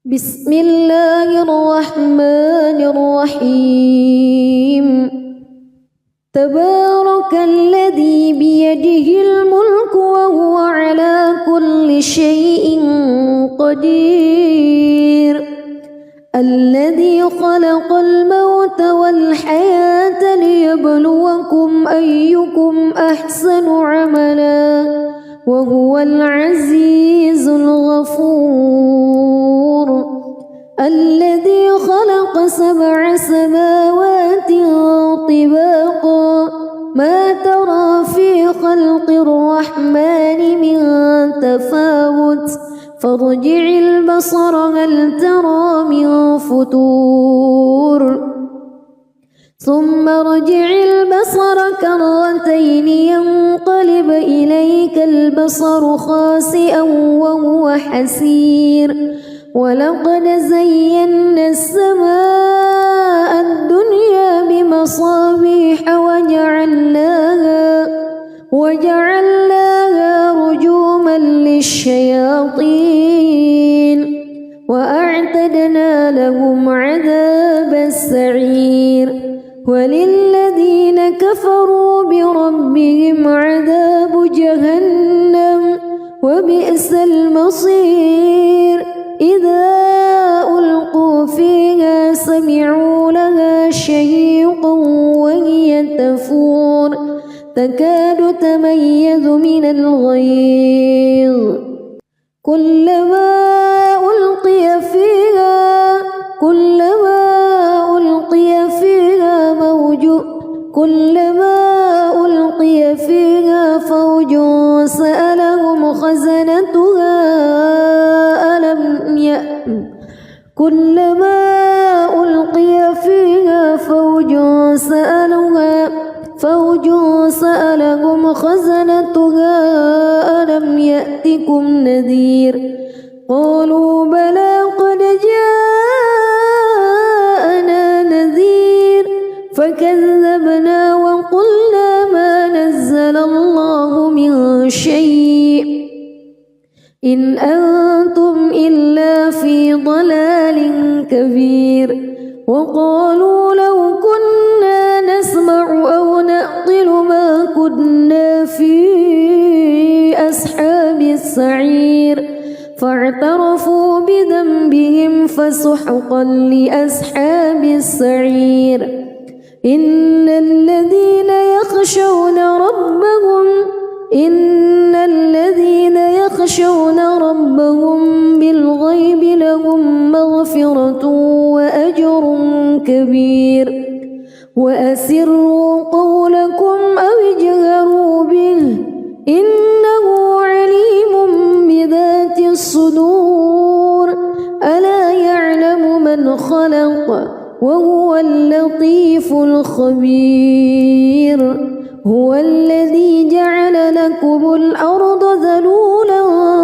بسم الله الرحمن الرحيم تبارك الذي بيده الملك وهو على كل شيء قدير الذي خلق الموت والحياة ليبلوكم أيكم أحسن عملا وهو العزيز الغفور الذي خلق 7 سماوات طباقا ما ترى في خلق الرحمن من تفاوت فارجع البصر هل ترى من فتور ثم ارجع البصر كرتين ينقلب إليك البصر خاسئا وهو حسير ولقد زينا السماء الدنيا بمصابيح وجعلناها رجوما للشياطين وأعتدنا لهم عذاب السعير وللذين كفروا بربهم عذاب جهنم وبئس المصير إذا ألقوا فيها سمعوا لها شهيقا وهي تفور تكاد تميز من الغيظ كلما ألقي فيها فوج سألهم خزنتها ألم يأتكم نذير قالوا بلى قد جاءنا نذير فكذبنا وقلنا ما نزل الله من شيء إن أنتم إلا في ضلال كبير وقالوا لو كنا نسمع أو نعقل ما كنا في أصحاب السعير فاعترفوا بذنبهم فسحقا لأصحاب السعير إن الذين يخشون ربهم بالغيب لهم مغفرة وأجر كبير وأسروا قولكم أو اجهروا به إنه عليم بذات الصدور ألا يعلم من خلق وهو اللطيف الخبير هو الذي جعل لكم الأرض ذلولا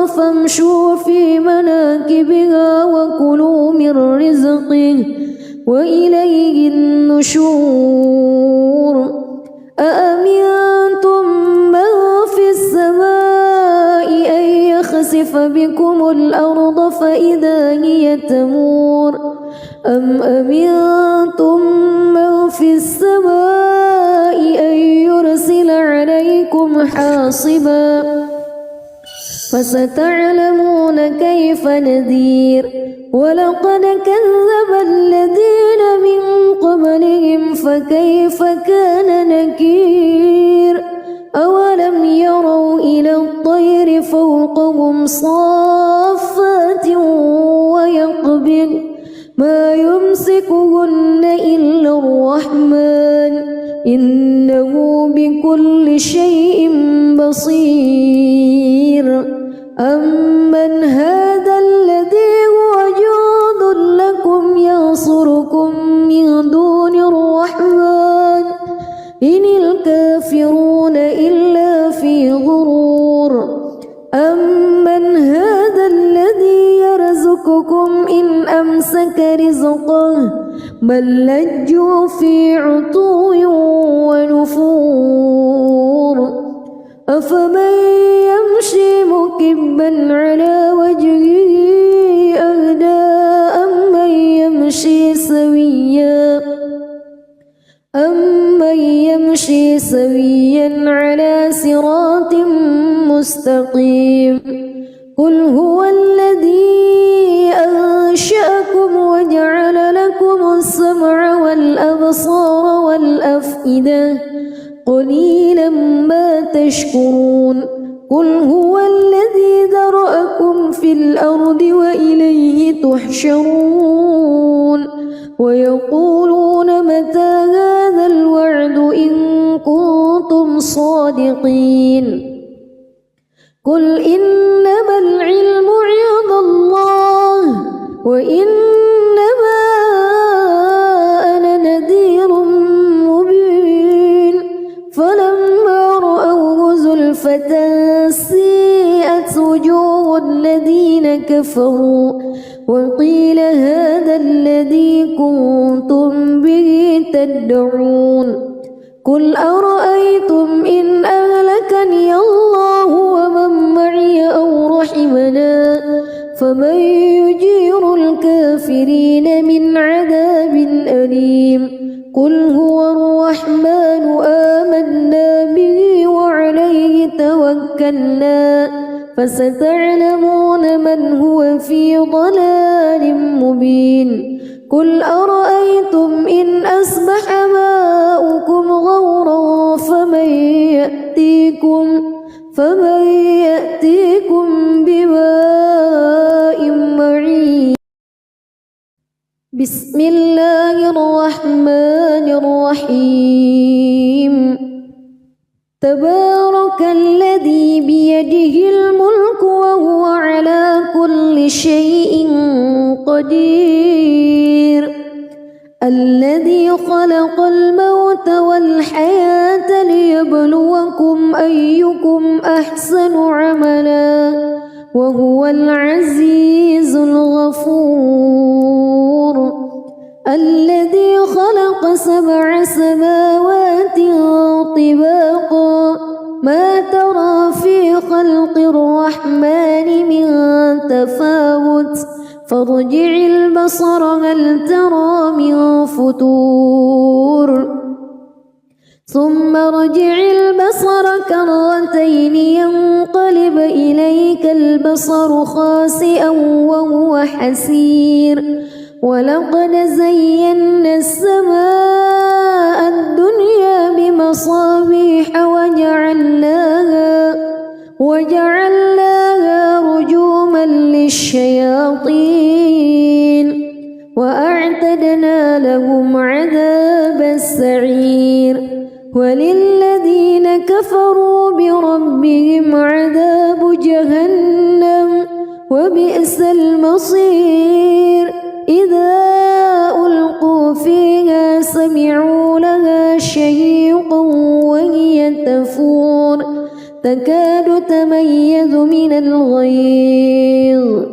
فامشوا في مناكبها وكلوا من رزقه وإليه النشور أأمنتم من في السماء أن يخسف بكم الأرض فإذا هي تمور أم أمنتم من في السماء أن يرسل عليكم حاصبا فستعلمون كيف نذير ولقد كذب الذين من قبلهم فكيف كان نكير أولم يروا إلى الطير فوقهم صافات ويقبض ما يمسكهن إلا الرحمن إنه بكل شيء بصير أمن هذا الذي هو جند لكم ينصركم من دون الرحمن إن الكافرون إلا في غرور أمن هذا الذي يرزقكم إن أمسك رزقه بل لجوا في عتو ونفور أفمن يمشي مكبا على وجهه أهدى سويا على صراط مستقيم قل هو الذي أنشأكم وجعل لكم السمع والأبصار والأفئدة قليلا ما تشكرون قل هو الذي ذرأكم في الأرض وإليه تحشرون ويقولون متى هذا الوعد إن كنتم صادقين قل إنما العلم عند الله وإنما أنا نذير مبين فلما رأوه زلفة سيئت وجوه الذين كفروا وقيل هذا الذي كنتم به تدعون قل أرأيتم إن أهلكني الله ومن معي أو رحمنا فمن يجير الكافرين من عذاب أليم قل هو الرحمن آمنا به وعليه توكلنا فستعلمون من هو في ضلال مبين قل أرأيتم إن أصبح ماؤكم غورا فمن يأتيكم بماء معين بسم الله الرحمن الرحيم تبارك الذي بيده الملك وهو على كل شيء قدير الذي خلق الموت والحياة ليبلوكم أيكم أحسن عملا وهو العزيز الغفور الذي خلق 7 سماوات طباقا ما ترى في خلق الرحمن من تفاوت فارجع البصر هل ترى من فتور ثم ارجع البصر كرتين ينقلب إليك البصر خاسئا وهو حسير ولقد زينا السماء الدنيا بمصابيح وجعلناها رجوما للشياطين وأعتدنا لهم عذاب السعير وللذين كفروا بربهم عذاب جهنم وبئس المصير إذا ألقوا فيها سمعوا لها شهيقا وهي تفور تكاد تميز من الغيظ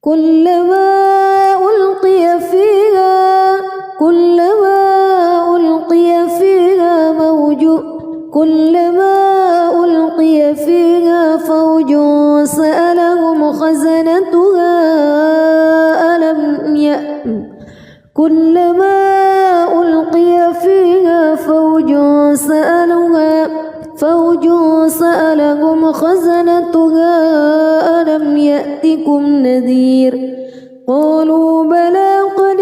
كلما ألقي فيها فوج سألهم خزنتها كلما ألقي فيها فوج سألهم خزنتها ألم يأتكم نذير قالوا بلى قد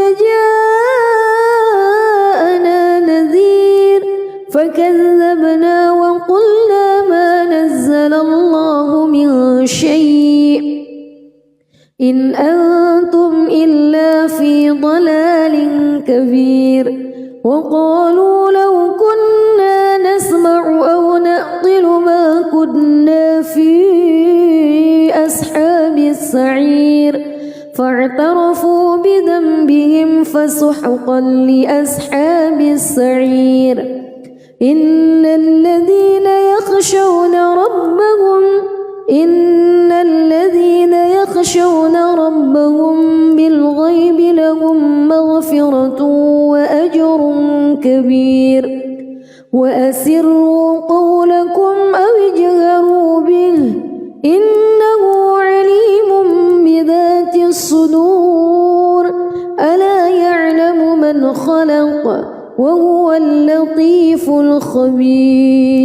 جاءنا نذير فكذبنا وقلنا ما نزل الله من شيء إن أنتم إلا في ضلال كبير وقالوا لو كنا نسمع أو نعقل ما كنا في أصحاب السعير فاعترفوا بذنبهم فسحقا لأصحاب السعير إن الذين يخشون ربهم بالغيب لهم مغفرة وأجر كبير وأسروا قولكم أو اجهروا به إنه عليم بذات الصدور ألا يعلم من خلق وهو اللطيف الخبير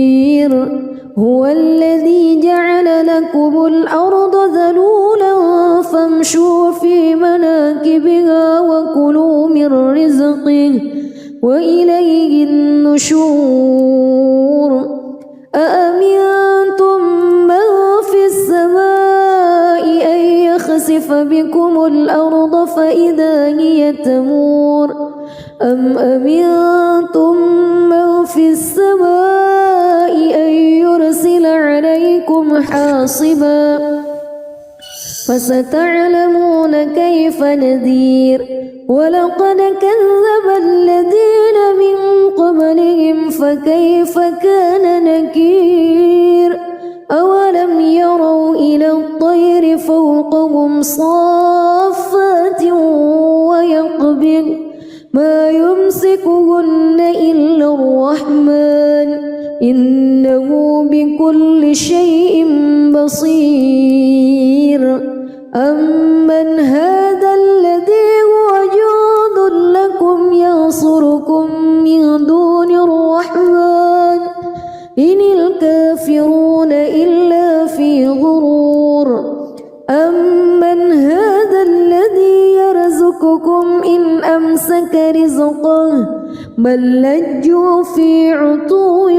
هو الذي جعل لكم الأرض ذلولا فامشوا في مناكبها وكلوا من رزقه وإليه النشور أأمنتم من في السماء أن يخسف بكم الأرض فإذا هي تمور أم أمنتم من في السماء أن يرسل عليكم حاصبا فستعلمون كيف نذير ولقد كذب الذين من قبلهم فكيف كان نكير أولم يروا إلى الطير فوقهم صافات ويقبض ما يمسكهن إلا الرحمن إنه بكل شيء بصير أمن هذا الذي هو جند لكم ينصركم من دون الرحمن إن الكافرون إلا في غرور أمن هذا الذي يرزقكم إن أمسك رزقه بل لجوا في عتو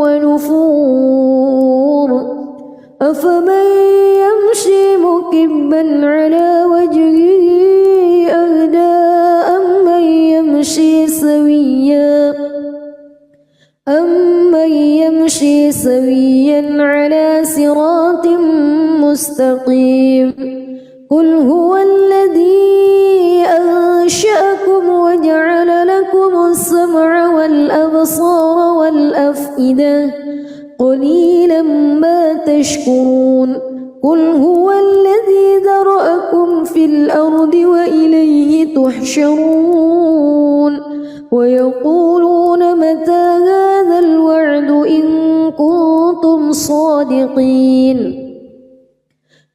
ونفور أفمن يمشي مكبا على وجهه أهدى أمن يمشي سويا على صراط مستقيم قل هو الذي أنشأكم وجعل لكم السمع والأبصار والأفئدة قليلا ما تشكرون قل هو الذي ذرأكم في الأرض وإليه تحشرون ويقولون متى هذا الوعد إن كنتم صادقين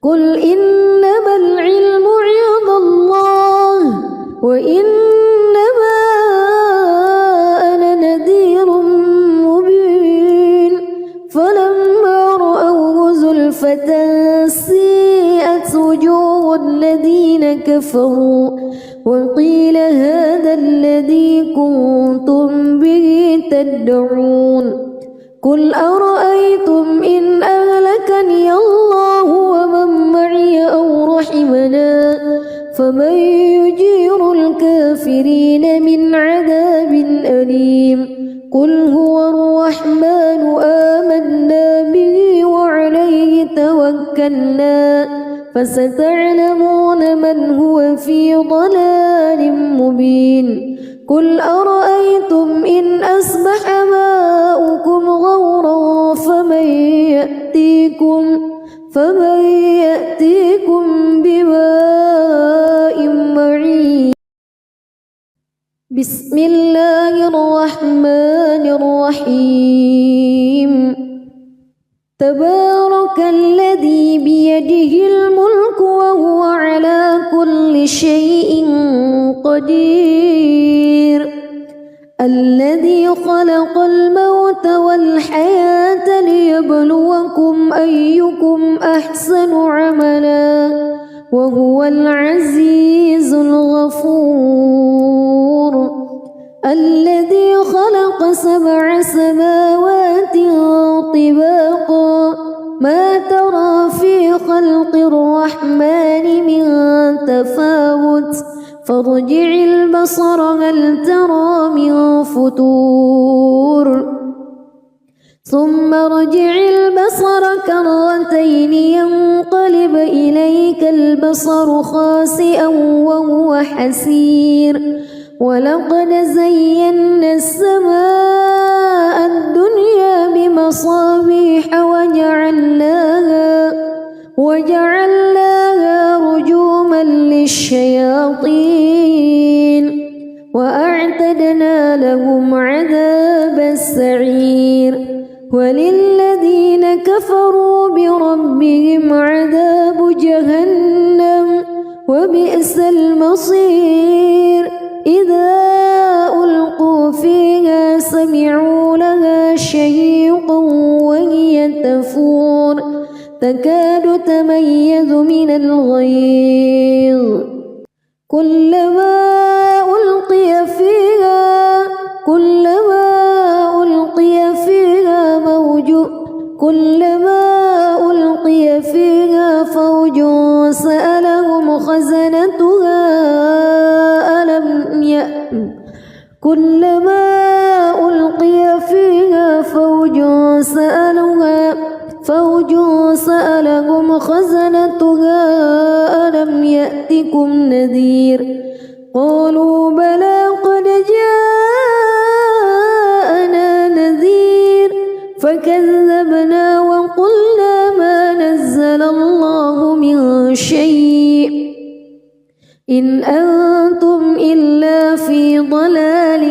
قل إنما العلم عند الله وإنما أنا نذير مبين فلما رأوه زلفة سيئت وجوه الذين كفروا وقيل هذا الذي كنتم به تدعون قل أرأيتم إن أهلكني الله ومن معي أو رحمنا فمن يجير الكافرين من عذاب أليم قل هو الرحمن آمنا به وعليه توكلنا فستعلمون من هو في ضلال مبين قل أرأيتم إن أصبح ماؤكم غورا فمن يأتيكم بماء معين بسم الله الرحمن الرحيم تبارك الذي بيده الملك وهو على كل شيء قدير الذي خلق الموت والحياة ليبلوكم أيكم أحسن عملا وهو العزيز الغفور الذي خلق 7 سماوات طباقا ما ترى في خلق الرحمن من تفاوت فارجع البصر هل ترى من فتور ثم ارجع البصر كرتين ينقلب إليك البصر خاسئا وهو حسير ولقد زينا السماء الدنيا بمصابيح وجعلناها رجوما للشياطين وأعتدنا لهم عذاب السعير وللذين كفروا بربهم عذاب جهنم وبئس المصير إذا ألقوا في تكاد تميز من الغيظ كلما ألقي فيها فوج سألهم خزنتها ألم يأتكم نذير قالوا بلى قد جاءنا نذير فكذبنا وقلنا ما نزل الله من شيء إن أنتم إلا في ضلال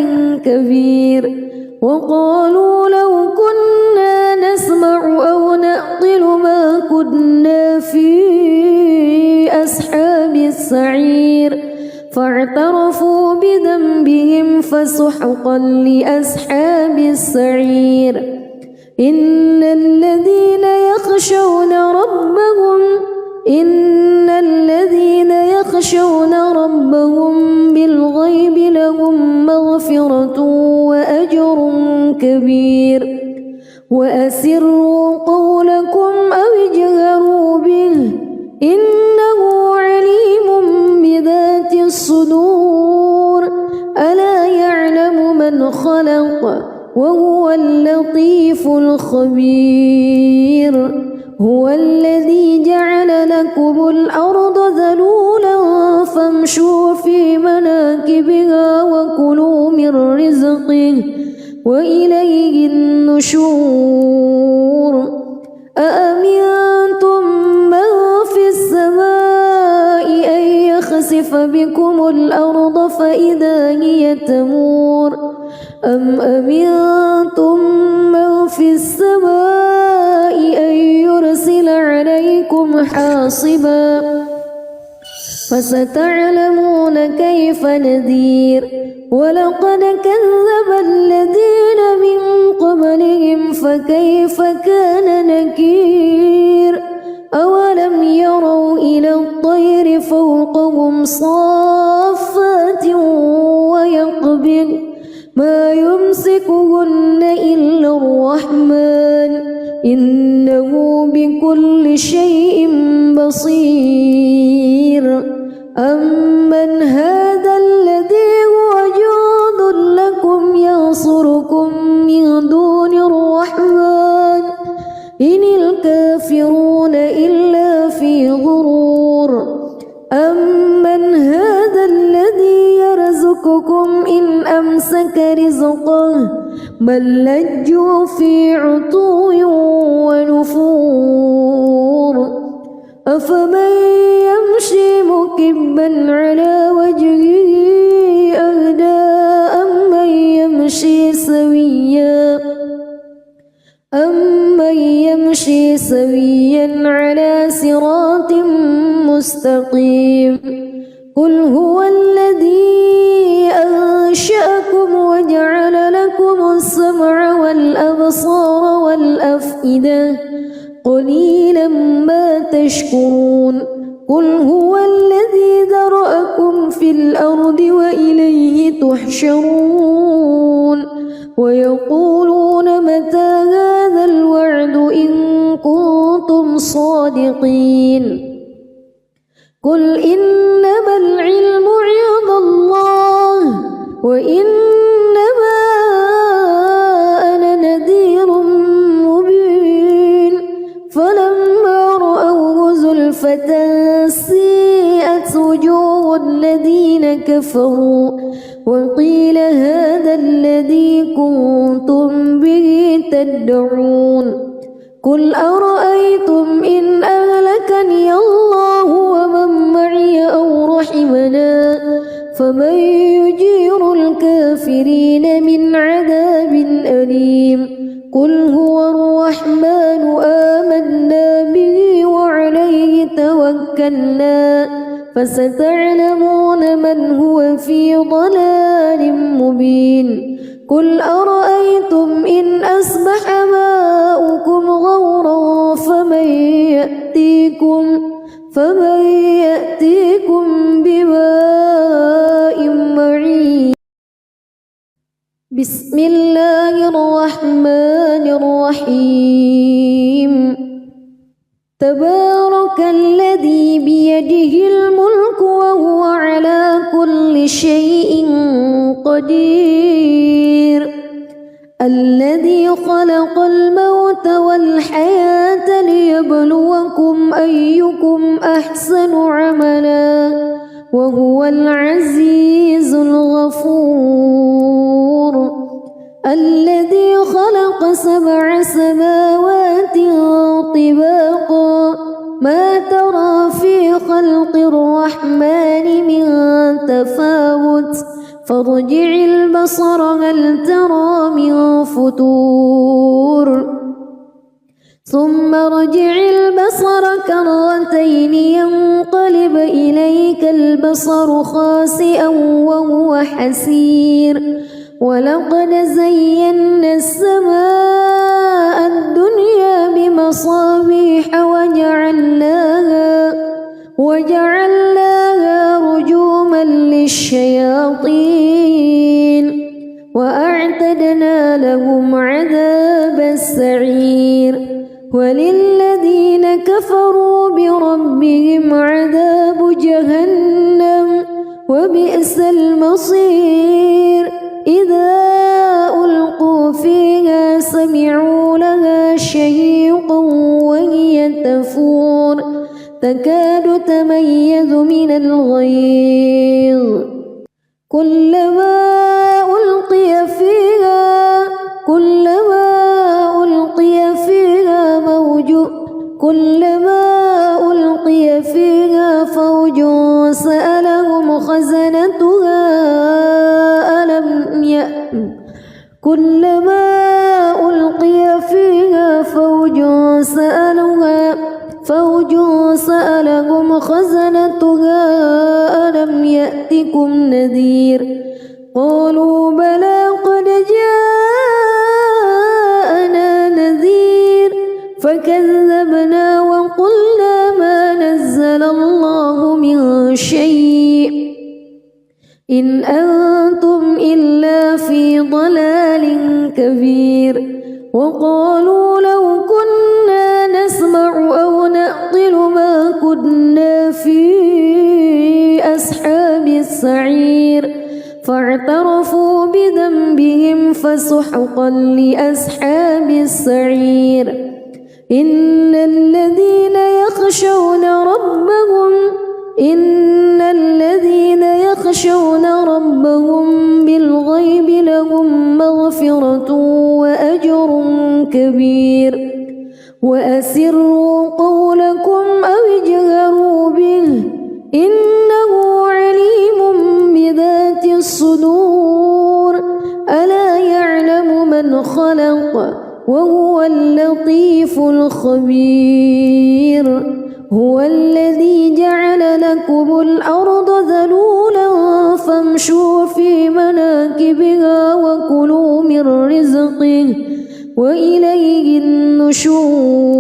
كبير وقالوا لو كنا نسمع أو نعقل ما كنا في أصحاب السعير فاعترفوا بذنبهم فسحقا لأصحاب السعير إن الذين يخشون ربهم بالغيب لهم مغفرة وأجر كبير وأسروا قولكم أو اجهروا به إنه عليم بذات الصدور ألا يعلم من خلق وهو اللطيف الخبير هو الذي جعل لكم الأرض ذلولا فامشوا في مناكبها وكلوا من رزقه وإليه النشور أأمنتم من في السماء أن يخسف بكم الأرض فإذا هي تمور أم أمنتم من في السماء أن يرسل عليكم حاصبا فستعلمون كيف نذير ولقد كذب الذين من قبلهم فكيف كان نكير أولم يروا إلى الطير فوقهم صافات ويقبض ما يمسكهن إلا الرحمن إنه بكل شيء بصير أمن هذا الذي هو جند لكم ينصركم من دون الرحمن إن الكافرون إلا في غرور أمن هذا الذي يرزقكم إن أمسك رزقه بل لجوا في عتو ونفور أفمن يمشي مكبا على وجهه أهدى أمن يمشي سويا على صراط مستقيم قل هو الذي أنشأكم وجعل لكم السمع والأبصار والأفئدة قليلا ما تشكرون قل هو الذي ذرأكم في الأرض وإليه تحشرون ويقولون متى هذا الوعد إن كنتم صادقين قل إنما العلم عند الله وإنما أنا نذير مبين فلما رأوه زلفة سيئت وجوه الذين كفروا وقيل هذا الذي كنتم به تدعون قل أرأيتم إن أهلكني الله ومن معي أو رحمنا فمن يجير الكافرين من عذاب أليم قل هو الرحمن آمنا به وعليه توكلنا فستعلمون من هو في ضلال مبين قل أرأيتم إن أصبح ماؤكم غورا فمن يأتيكم بماء معين. بسم الله الرحمن الرحيم. تبارك الذي بيده الملك وهو على كل شيء قدير. الذي خلق الموت والحياة ليبلوكم أيكم أحسن عملا وهو العزيز الغفور. الذي خلق 7 سماوات طباقا ما ترى في خلق الرحمن من تفاوت فارجع البصر هل ترى من فطور ثم ارجع البصر كرتين ينقلب إليك البصر خاسئا وهو حسير. ولقد زينا السماء الدنيا بمصابيح وجعلناها رجوما للشياطين وأعتدنا لهم عذاب السعير. وللذين كفروا بربهم عذاب جهنم وبئس المصير. إذا ألقوا فيها سمعوا لها شهيقا وهي تفور تكاد تميز من الغيظ. كلما ألقي فيها فوج سألهم خزنتها ألم يأتكم نذير. قالوا بلى قد جاءنا نذير فكذبنا وقلنا ما نزل الله من شيء إن أنتم إلا في ضلال كبير. وقالوا لو كنا نسمع أو نعقل ما كنا في أصحاب السعير فاعترفوا بذنبهم فسحقا لأصحاب السعير. إن الذين يخشون ربهم بالغيب لهم مغفرة وأجر كبير. وأسروا قولكم أو اجهروا به إنه عليم بذات الصدور. ألا يعلم من خلق وهو اللطيف الخبير. هو الذي جعل لكم الأرض ذلولا فامشوا في مناكبها وكلوا من رزقه وإليه النشور.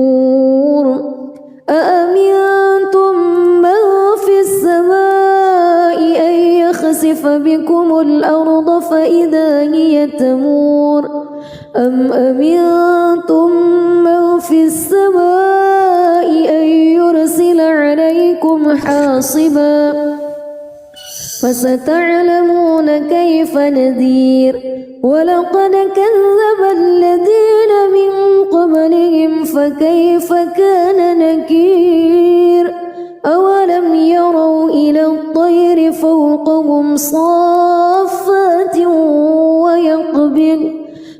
أأمنتم من في السماء أن يخسف بكم الأرض فإذا هي تمور أم أمنتم من في السماء أن يرسل عليكم حاصبا فستعلمون كيف نذير. ولقد كذب الذين من قبلهم فكيف كان نكير. أولم يروا إلى الطير فوقهم صافات ويقبض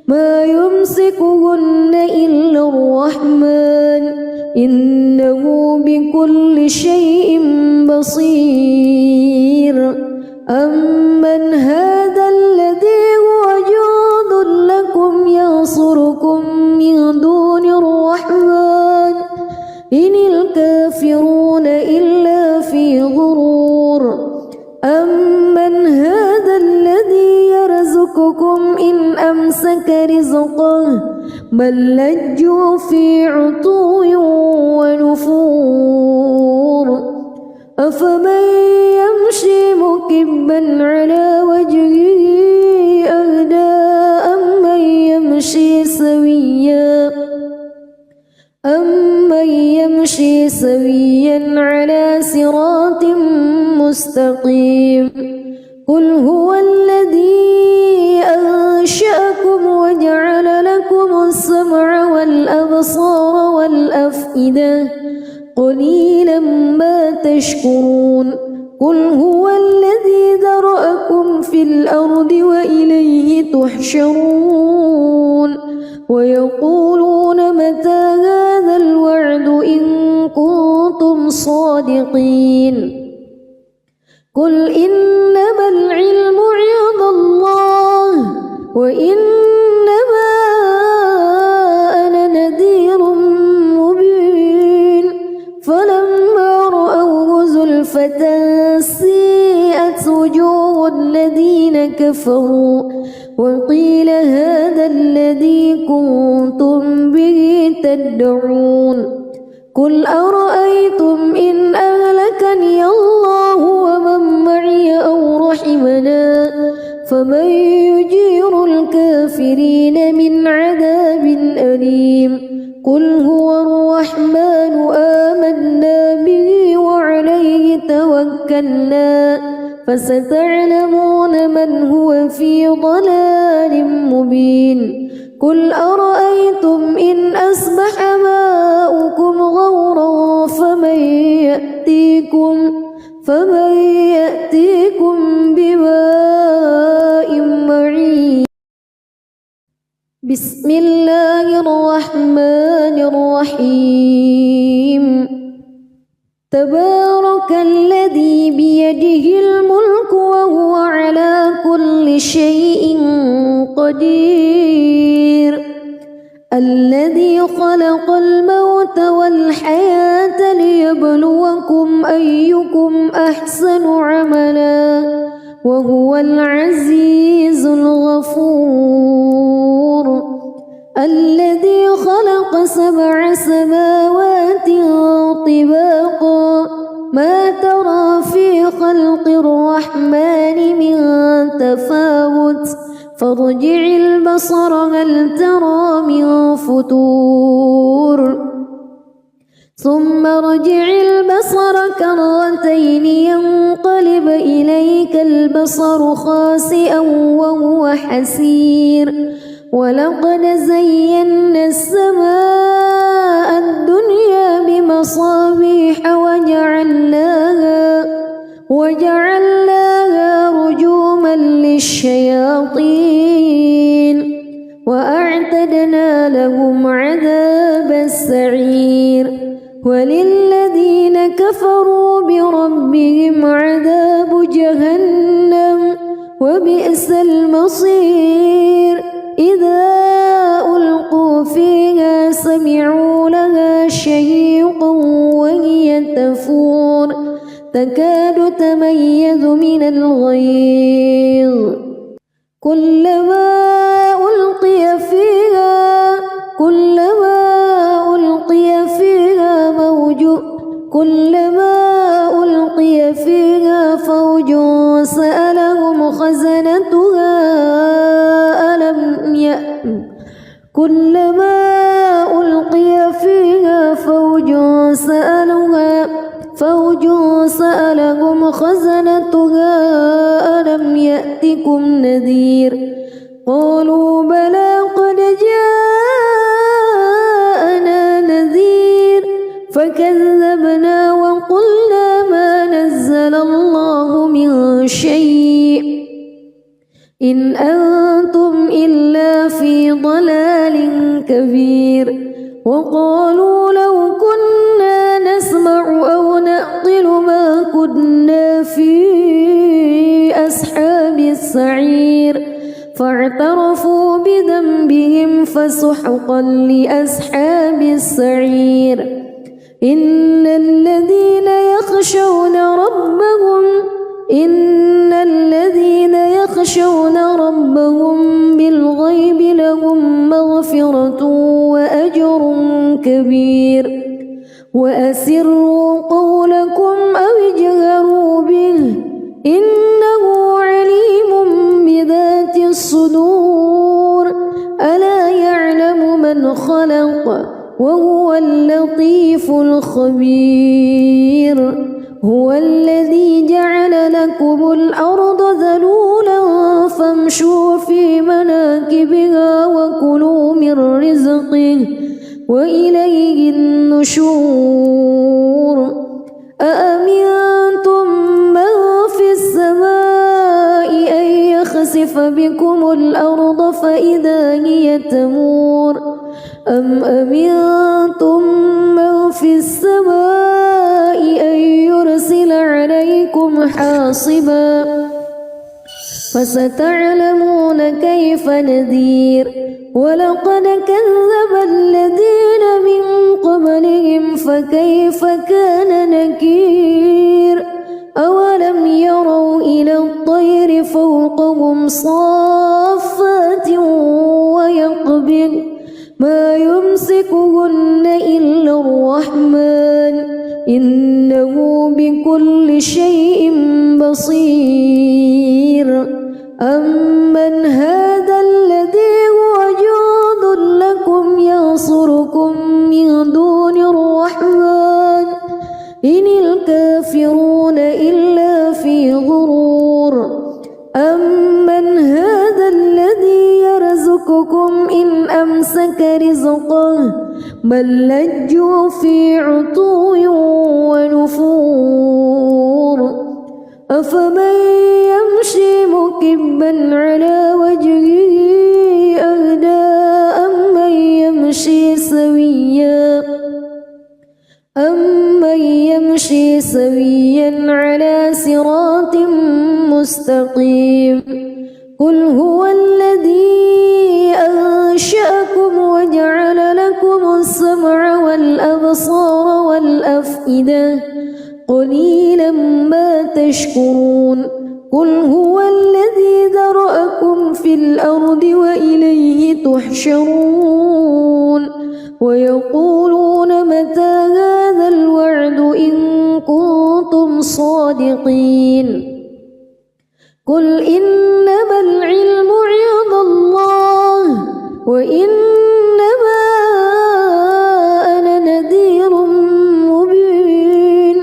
ما يمسكهن إلا الرحمن إنه بكل شيء بصير. أمن هذا الذي هو جند لكم ينصركم من دون الرحمن إن الكافرون إلا في غرور. أمن هذا الذي يرزقكم يرزقكم إن أمسك رزقه بل لجوا في عتو ونفور أفمن يمشي مكبا على وجهه أهدى أمن يمشي سويا على صراط مستقيم قل هو الذي أنشأكم وجعل لكم السمع والأبصار والأفئدة قليلا ما تشكرون قل هو الذي ذرأكم في الأرض وإليه تحشرون ويقولون متى هذا الوعد إن كنتم صادقين قل إنما العلم عند الله وإنما أنا نذير مبين فلما رأوه زلفة سيئت وجوه الذين كفروا وقيل هذا الذي كنتم به تدعون قل أرأيتم إن أهلكني الله ومن معي أو رحمنا فمن يجير الكافرين من عذاب أليم قل هو الرحمن آمنا به وعليه توكلنا فستعلمون من هو في ضلال مبين قل أرأيتم إن أصبح ماؤكم غورا فمن يأتيكم بماء معين بسم الله الرحمن الرحيم تبارك الذي بيده الملك وهو على كل شيء قدير الذي خلق الموت والحياة ليبلوكم أيكم أحسن عملا وهو العزيز الغفور الذي خلق 7 سماوات طباقا ما ترى في خلق الرحمن من تفاوت فارجع البصر هل ترى من فتور ثم ارجع البصر كرتين ينقلب إليك البصر خاسئا وهو حسير ولقد زينا السماء الدنيا بمصابيح وجعلناها رجوما للشياطين وأعتدنا لهم عذاب السعير وللذين كفروا بربهم عذاب جهنم وبئس المصير إذا ألقوا فيها سمعوا لها شهيقا وهي تفور تكاد تميز من الغيظ كلما ألقي فيها فوج سألهم خزنتها ألم يأتكم نذير قالوا بلى قد جاءنا نذير فكذبنا وقلنا ما نزل الله من شيء إن أنتم إلا في ضلال كبير وقالوا لو كنا نسمع أو نعقل ما كنا في أصحاب السعير فاعترفوا بذنبهم فسحقا لأصحاب السعير إن الذين يخشون ربهم يخشون ربهم بالغيب لهم مغفرة وأجر كبير وأسروا قولكم أو اجهروا به إنه عليم بذات الصدور ألا يعلم من خلق وهو اللطيف الخبير هو الذي جعل لكم الأرض ذلولا فامشوا في مناكبها وكلوا من رزقه وإليه النشور أأمنتم من في السماء أن يخسف بكم الأرض فإذا هي تمور أم أمنتم من في السماء أن يرسل عليكم حاصبا فستعلمون كيف نذير ولقد كذب الذين من قبلهم فكيف كان نكير أولم يروا إلى الطير فوقهم صافات ويقبض ما يمسكهن إلا الرحمن إنه بكل شيء بصير أمن هذا الذي هو جند لكم ينصركم من دون الرحمن إن الكافرون إلا في غرور أمن هذا الذي يرزقكم إن أمسك رزقه بل لجوا في عتو ونفور أفمن يمشي مكبا على وجهه أهدى أمن يمشي سويا على صراط مستقيم قل هو الذي أنشأكم وجعل لكم السمع والأبصار والأفئدة قليلا ما تشكرون قل هو الذي ذرأكم في الأرض وإليه تحشرون ويقولون متى هذا الوعد إن كنتم صادقين قل إنما العلم عند الله وإنما أنا نذير مبين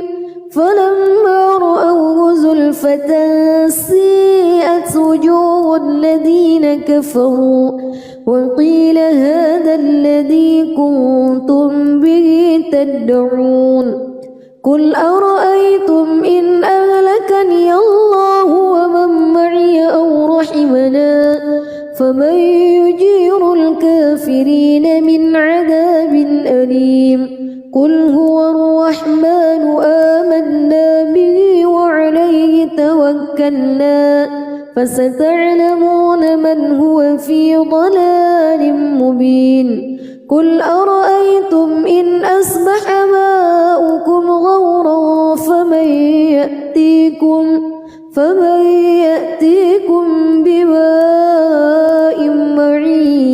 فلما رأوه زلفة سيئت وجوه الذين كفروا وقيل هذا الذي كنتم به تدعون قل أرأيتم إن أهلكني الله ومن معي أو رحمنا فمن يجير الكافرين من عذاب أليم قل هو الرحمن آمنا به وعليه توكلنا فستعلمون من هو في ضلال مبين قل أرأيتم إن أصبح ماؤكم غورا فمن يأتيكم بماء معين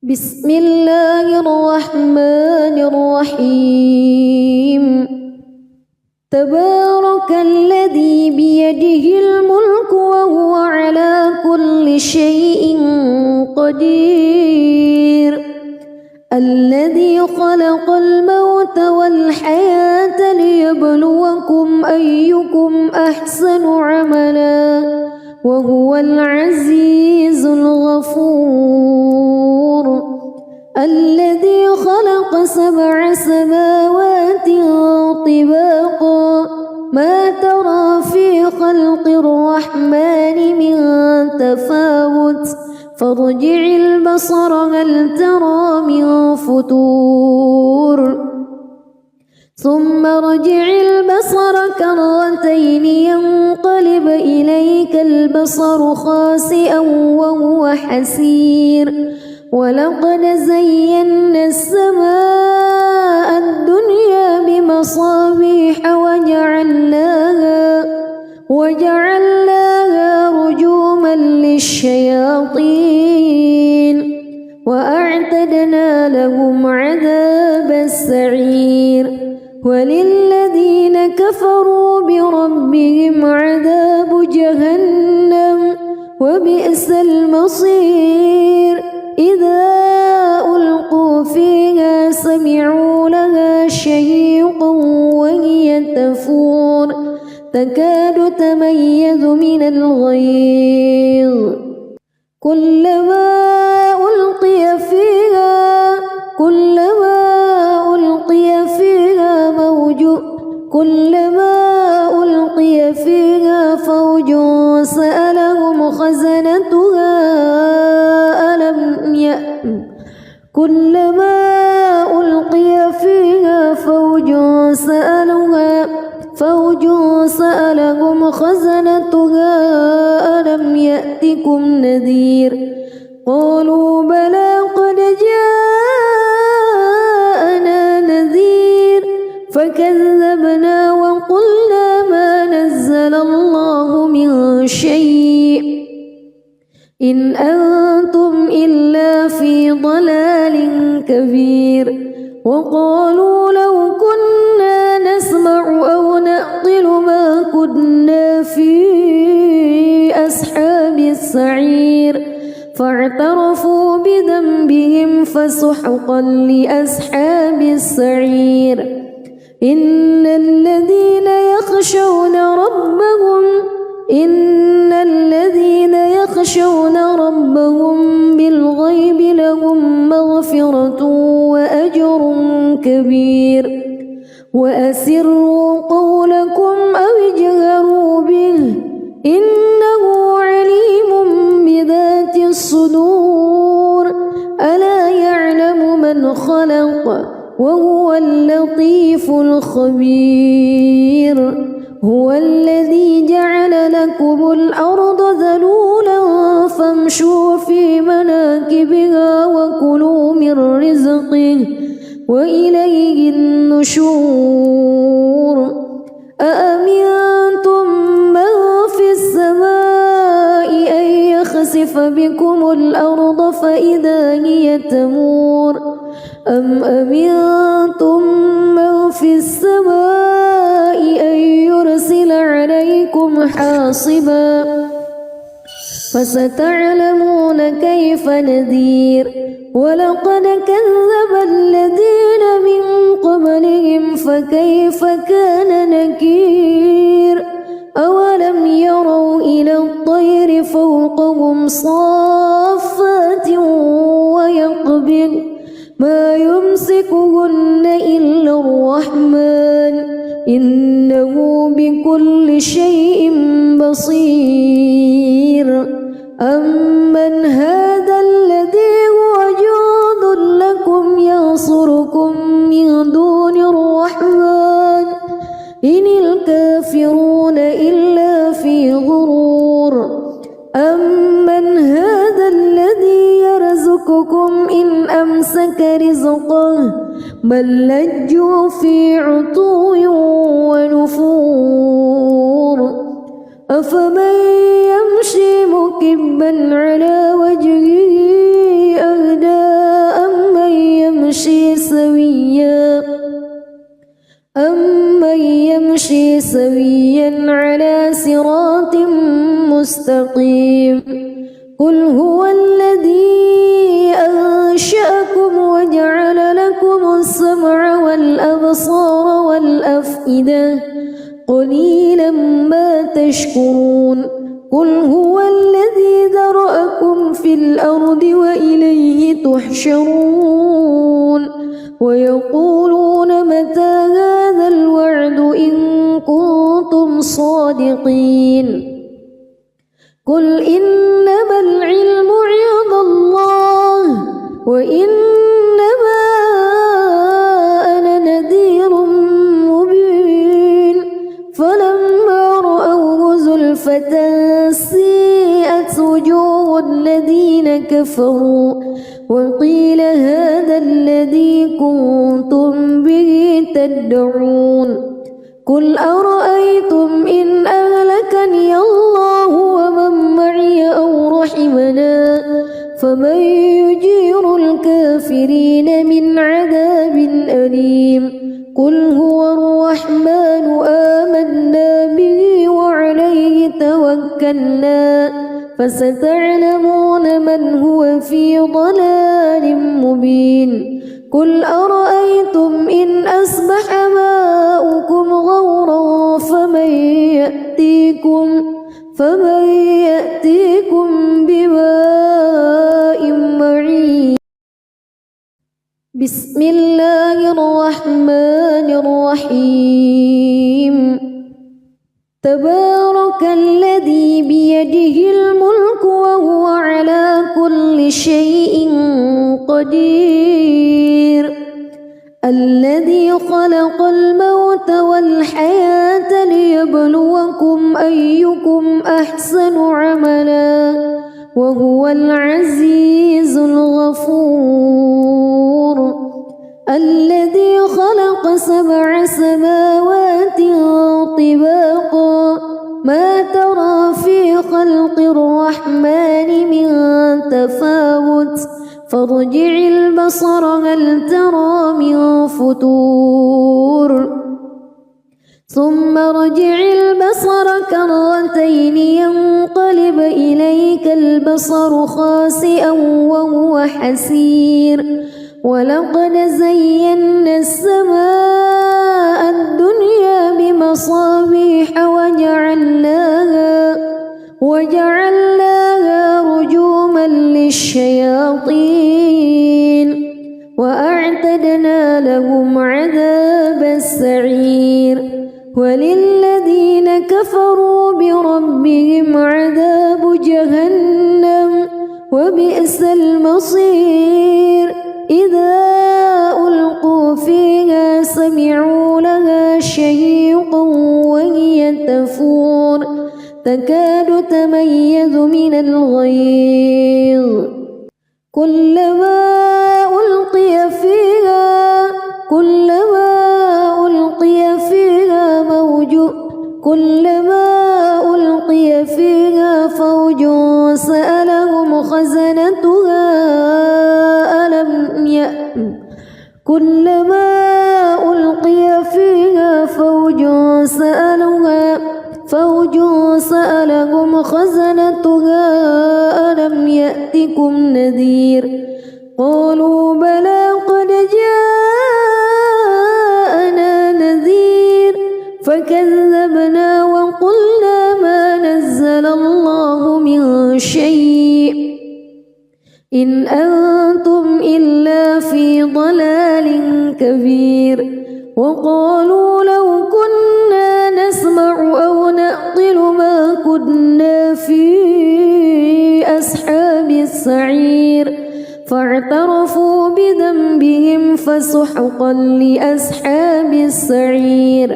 بسم الله الرحمن الرحيم تبارك الذي بيده الملك وهو على كل شيء قدير الذي خلق الموت والحياة ليبلوكم أيكم أحسن عملا وهو العزيز الغفور الذي خلق 7 سماوات طباقا ما ترى في خلق الرحمن من تفاوت فارجع البصر هل ترى من فتور ثم ارجع البصر كرتين ينقلب إليك البصر خاسئا وهو حسير ولقد زينا السماء الدنيا بمصابيح وجعلناها الشياطين وأعتدنا لهم عذاب السعير وللذين كفروا بربهم عذاب جهنم وبئس المصير إذا ألقوا فيها سمعوا لها شهيقا وهي تفور تكاد تميز من الغيظ كلما ألقي فيها فوج سألهم خزنتها ألم يأتكم نذير قالوا بلى قد جاءنا نذير فكذبنا وقلنا ما نزل الله من شيء إن أنتم إلا في ضلال كبير وقالوا لو كنا نسمع أو نعقل ما كنا في أصحاب السعير فاعترفوا بذنبهم فسحقا لأصحاب السعير إن الذين يخشون ربهم بالغيب لهم مغفرة وأجر كبير وأسروا قولكم أو اجهروا به إنه عليم بذات الصدور ألا يعلم من خلق وهو اللطيف الخبير هو الذي جعل لكم الأرض ذلولا فامشوا في مناكبها وكلوا من رزقه وإليه النشور أأمنتم من في السماء أن يخسف بكم الأرض فإذا هي تمور أم أمنتم من في السماء أن يرسل عليكم حاصبا فستعلمون كيف نذير ولقد كذب الذين من قبلهم فكيف كان نكير أولم يروا إلى الطير فوقهم صافات ويقبض ما يمسكهن إلا الرحمن إنه بكل شيء بصير أمن هذا الذي هو جند لكم ينصركم من دون الرحمن إن الكافرون إلا في غرور أمن هذا الذي يرزقكم إن أمسك رزقه بل لجوا في عتو ونفور أفمن يمشي مكبا على وجهه أهدى أمن يمشي سويا على صراط مستقيم قل هو الذي أنشأكم وجعل لكم السمع والأبصار والأفئدة قليلا ما تشكرون قل هو الذي ذرأكم في الأرض وإليه تحشرون ويقولون متى هذا الوعد إن كنتم صادقين قل إنما العلم عند الله وإنما أنا نذير مبين فلما رأوه زلفة سيئت وجوه الذين كفروا وقيل هذا الذي كنتم به تدعون قل أرأيتم إن أهلكني الله ومن معي أو رحمني توكلنا فستعلمون من هو في ضلال مبين قل أرأيتم إن أصبح ماؤكم غورا فمن يأتيكم بماء معين. بسم الله الرحمن الرحيم تبارك الذي بيده الملك وهو على كل شيء قدير الذي خلق الموت والحياة ليبلوكم أيكم أحسن عملا وهو العزيز الغفور الذي خلق 7 سماوات طباقا ما ترى في خلق الرحمن من تفاوت فارجع البصر هل ترى من فتور ثم ارجع البصر كرتين ينقلب إليك البصر خاسئا وهو حسير ولقد زينا السماء الدنيا بمصابيح وجعلناها رجوما للشياطين وأعتدنا لهم عذاب السعير وللذين كفروا بربهم عذاب جهنم وبئس المصير إذا ألقوا فيها سمعوا لها شهيقا وهي تفور تكاد تميز من الغيظ كلما ألقي فيها فوج سألهم خزنتها كلما ألقي فيها فوج سألهم خزنتها ألم يأتكم نذير قالوا بلى قد جاءنا نذير فكذبنا وقلنا ما نزل الله من شيء إن أنتم إلا في ضلال كبير وقالوا لو كنا نسمع أو نعقل ما كنا في أصحاب السعير فاعترفوا بذنبهم فسحقا لأصحاب السعير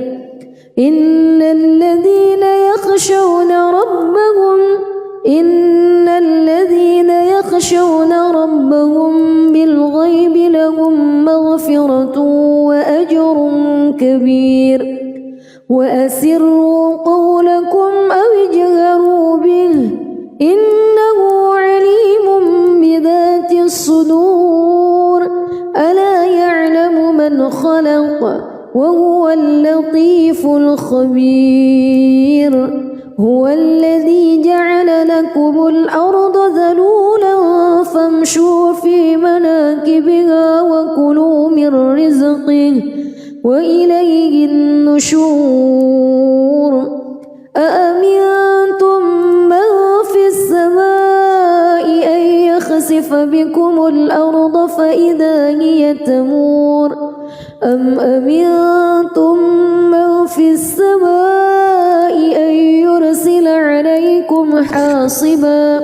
إن الذين يخشون ربهم بالغيب لهم مغفرة وأجر كبير وأسروا قولكم أو اجهروا به إنه عليم بذات الصدور ألا يعلم من خلق وهو اللطيف الخبير هو الذي جعل لكم الأرض ذلولا فامشوا في مناكبها وكلوا من رزقه وإليه النشور أأمنتم من في السماء أن يخسف بكم الأرض فإذا هي تمور أم أمنتم من في السماء أن يرسل عليكم حاصبا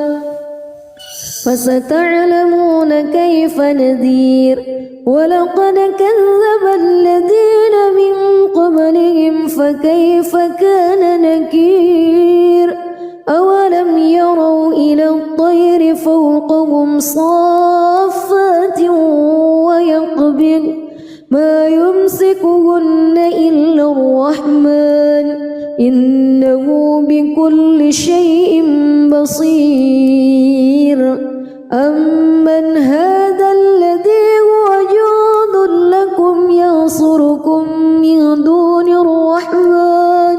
فستعلمون كيف نذير ولقد كذب الذين من قبلهم فكيف كان نكير أولم يروا إلى الطير فوقهم صافات ويقبض ما يمسكهن إلا الرحمن إنه بكل شيء بصير أمن هذا الذي هو جند لكم ينصركم من دون الرحمن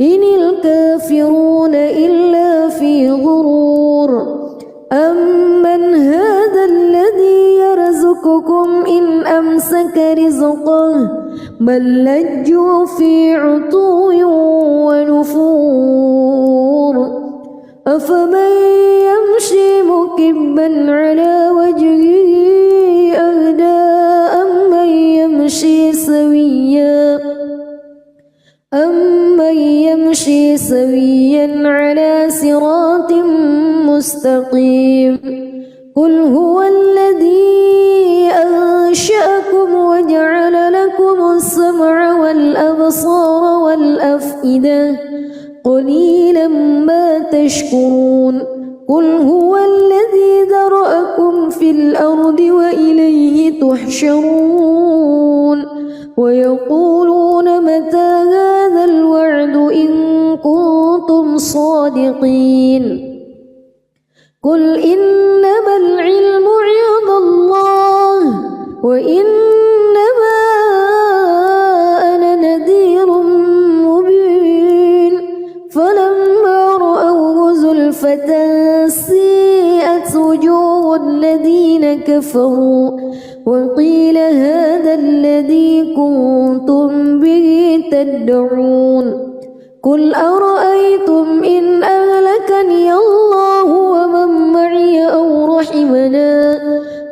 إن الكافرون إلا بل لجوا في عتو ونفور أفمن يمشي مكبا على وجهه أهدى أمن يمشي سويا على صراط مستقيم قل هو الذي أنشأكم وجعل لكم السمع والأبصار والأفئدة قليلا ما تشكرون قل هو الذي ذرأكم في الأرض وإليه تحشرون ويقولون متى هذا الوعد إن كنتم صادقين قل إنما العلم عند الله وإنما أنا نذير مبين فلما رأوه زلفة سيئت وجوه الذين كفروا وقيل هذا الذي كنتم به تدعون قل أرأيتم إن أهلكني الله ومن معي أو رحمنا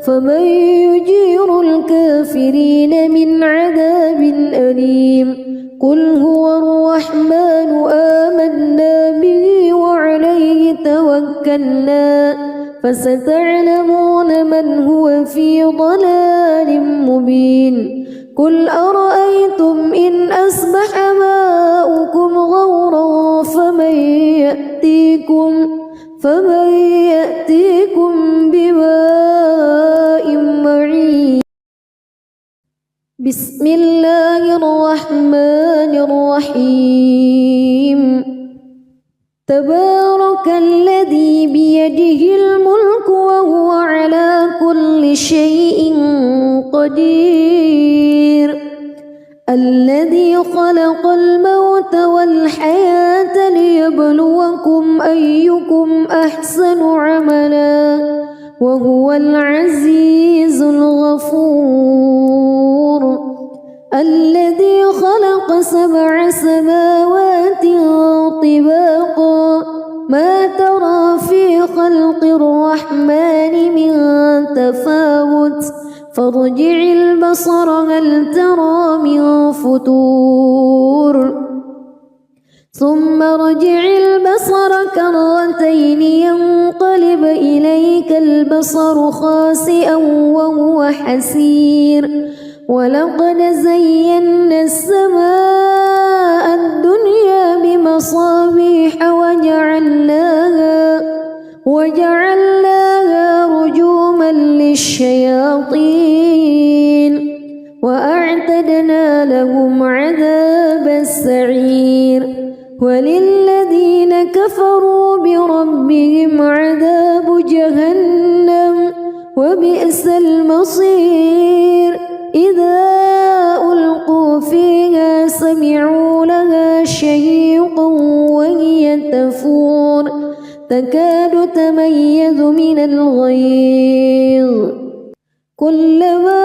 فمن يجير الكافرين من عذاب أليم قل هو الرحمن آمنا به وعليه توكلنا فستعلمون من هو في ضلال مبين قل أرأيتم إن أصبح ماؤكم غورا فمن يأتيكم بماء معين بسم الله الرحمن الرحيم تبارك الذي بيده الملك وهو على كل شيء قدير الذي خلق الموت والحياة ليبلوكم أيكم أحسن عملا وهو العزيز الغفور الذي خلق 7 سماوات طباقا ما ترى في خلق الرحمن من تفاوت فارجع البصر هل ترى من فتور ثم ارجع البصر كرتين ينقلب إليك البصر خاسئا وهو حسير ولقد زينا السماء الدنيا بمصابيح وجعلناها رجوما للشياطين وأعتدنا لهم عذاب السعير وللذين كفروا بربهم عذاب جهنم وبئس المصير إذا ألقوا فيها سمعوا لها شهيقا وهي تفور تكاد تميز من الغيظ كلما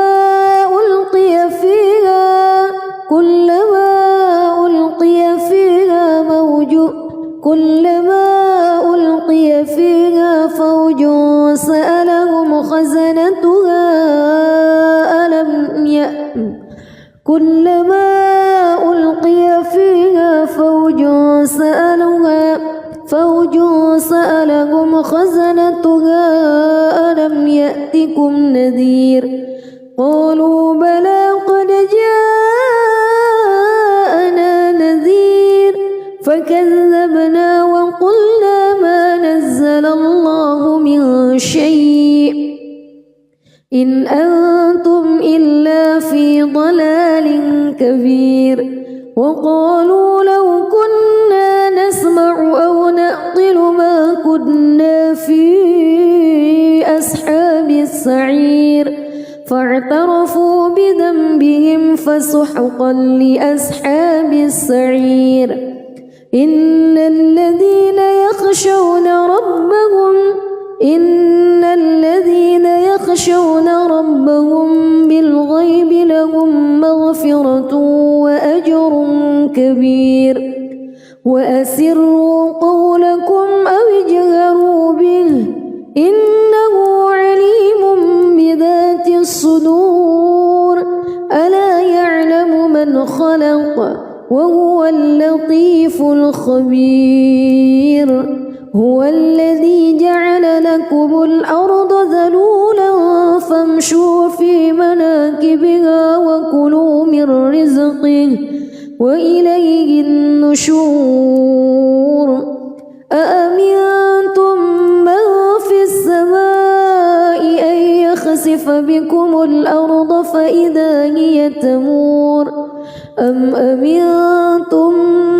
ألقي فيها فوج سألهم خزنتها كلما ألقي فيها فوج سألهم خزنتها ألم يأتكم نذير قالوا بلى قد جاءنا نذير فكذبنا وقلنا ما نزل الله من شيء إن أنتم إلا في ضلال كبير وقالوا لو كنا نسمع أو نعقل ما كنا في أصحاب السعير فاعترفوا بذنبهم فسحقا لأصحاب السعير إن الذين يخشون ربهم بالغيب لهم مغفرة وأسروا قولكم أو اجهروا به إنه عليم بذات الصدور ألا يعلم من خلق وهو اللطيف الخبير هو الذي جعل لكم الأرض ذلولا فامشوا في مناكبها وكلوا من رزقه وإليه النشور أأمنتم من في السماء أن يخسف بكم الأرض فإذا هي تمور أم أمنتم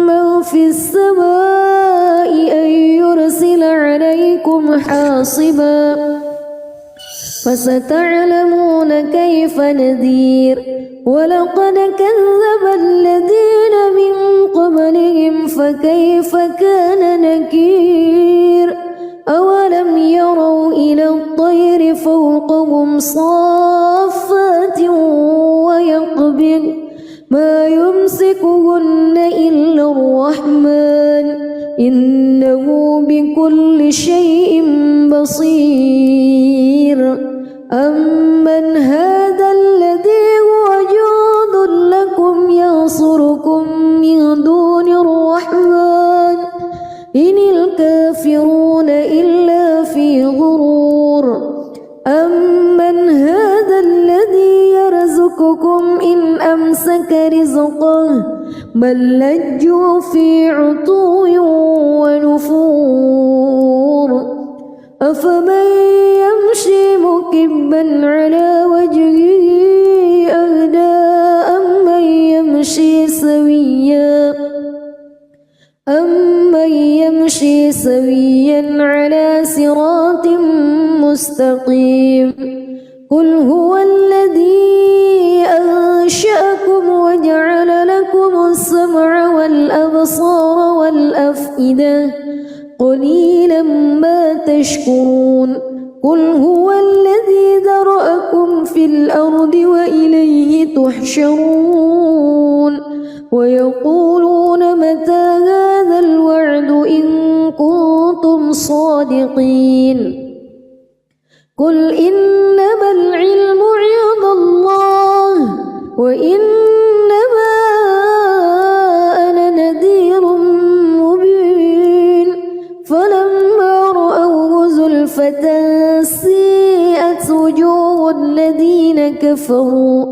من في السماء أن يرسل عليكم حاصبا فستعلمون كيف نذير ولقد كذب الذين من قبلهم فكيف كان نكير أولم يروا إلى الطير فوقهم صافات ويقبض ما يمسكهن إلا الرحمن إنه بكل شيء بصير أمن هذا الذي هو جند لكم ينصركم من دون الرحمن إن الكافرون إلا في غرور أمن هذا الذي يرزقكم إن أمسك رزقه بل لجوا في عتو ونفور أفمن يمشي مكبا على وجهه أهدى أمن يمشي سويا على صراط مستقيم قل هو الذي أنشأكم وجعل لكم السمع والأبصار والأفئدة قليلا ما تشكرون قل هو الذي ذرأكم في الأرض وإليه تحشرون ويقولون متى هذا الوعد إن كنتم صادقين قل إنما العلم عند الله وإنما أنا نذير مبين فلما رأوه زلفة سيئت وجوه الذين كفروا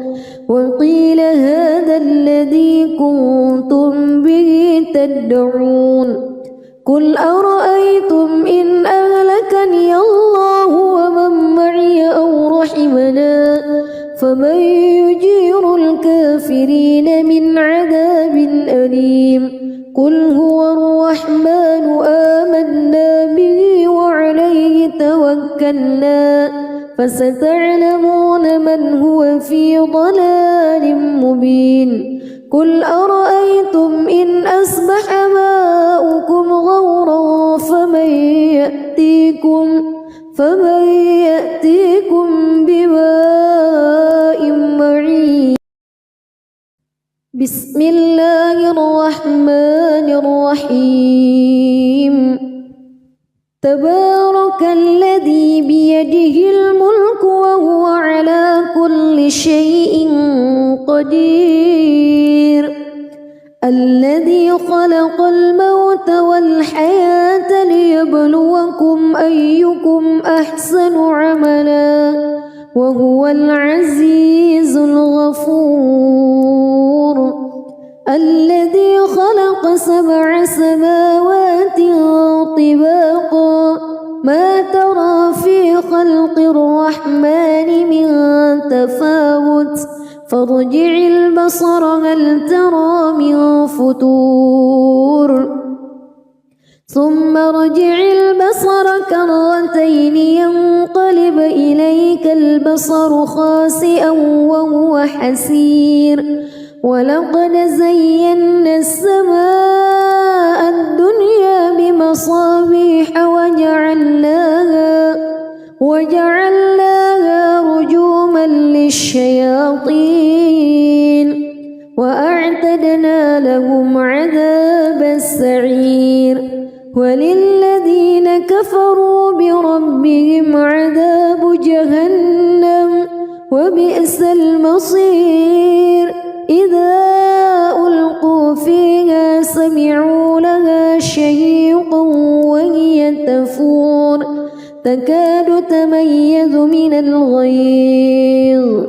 وقيل هذا الذي كنتم به تدعون قل أرأيتم إن أهلكني الله ومن معي أو رحمنا فمن يجير الكافرين من عذاب أليم قل هو الرحمن آمنا به وعليه توكلنا فستعلمون من هو في ضلال مبين قل أرأيتم إن أصبح ماؤكم غورا فمن يأتيكم بماء معين بسم الله الرحمن الرحيم تبارك الذي بيده الملك وهو على كل شيء قدير الذي خلق الموت والحياة ليبلوكم أيكم أحسن عملا وهو العزيز الغفور الذي خلق 7 سماوات طباقا ما ترى في خلق الرحمن من تفاوت فارجع البصر هل ترى من فتور ثم ارجع البصر كرتين ينقلب إليك البصر خاسئا وهو حسير ولقد زينا السماء الدنيا بمصابيح وجعلناها رجوما للشياطين وأعتدنا لهم عذاب السعير وللذين كفروا بربهم عذاب جهنم وبئس المصير إذا ألقوا فيها سمعوا لها شهيقا وهي تفور تكاد تميز من الغيظ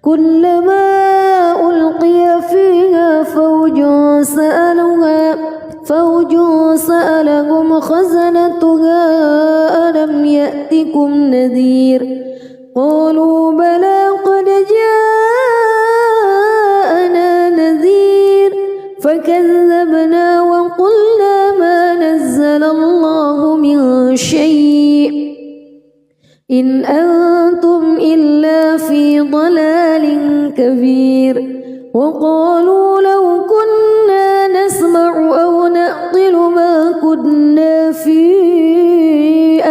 كلما ألقي فيها فوج سألهم خزنتها ألم يأتكم نذير قالوا بلى قد جاءنا نذير فكذبنا وقلنا ما نزل الله من شيء إن أنتم إلا في ضلال كبير وقالوا لو كنا نسمع أو نعقل ما كنا في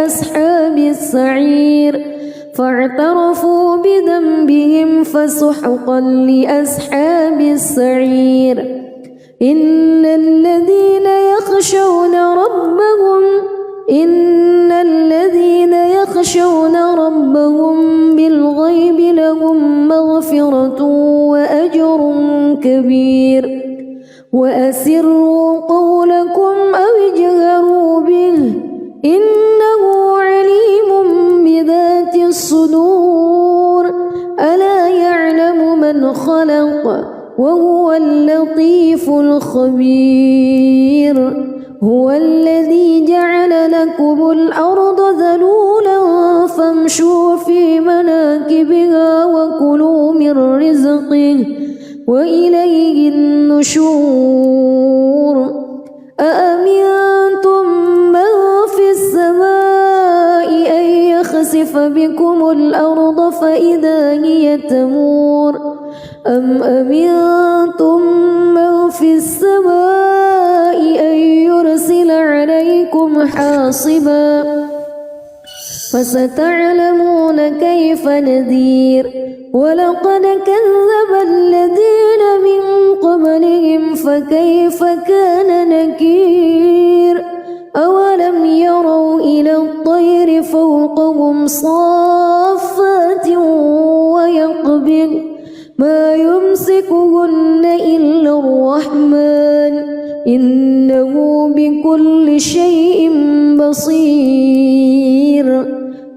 أصحاب السعير فاعترفوا بذنبهم فسحقا لأصحاب السعير إن الذين يخشون ربهم بالغيب لهم مغفرة وأجر كبير وأسروا قولكم أو اجهروا به إنه عليم بذات الصدور ألا يعلم من خلق وهو اللطيف الخبير هو الذي جعل لكم الأرض ذلولا فامشوا في مناكبها وكلوا من رزقه وإليه النشور أأمنتم من في السماء أن يخسف بكم الأرض فإذا هي تمور أم أمنتم من في السماء أن يرسل عليكم حاصبا فستعلمون كيف نذير ولقد كذب الذين من قبلهم فكيف كان نكير أولم يروا إلى الطير فوقهم صافات ويقبض ما يمسكهن إلا الرحمن إنه بكل شيء بصير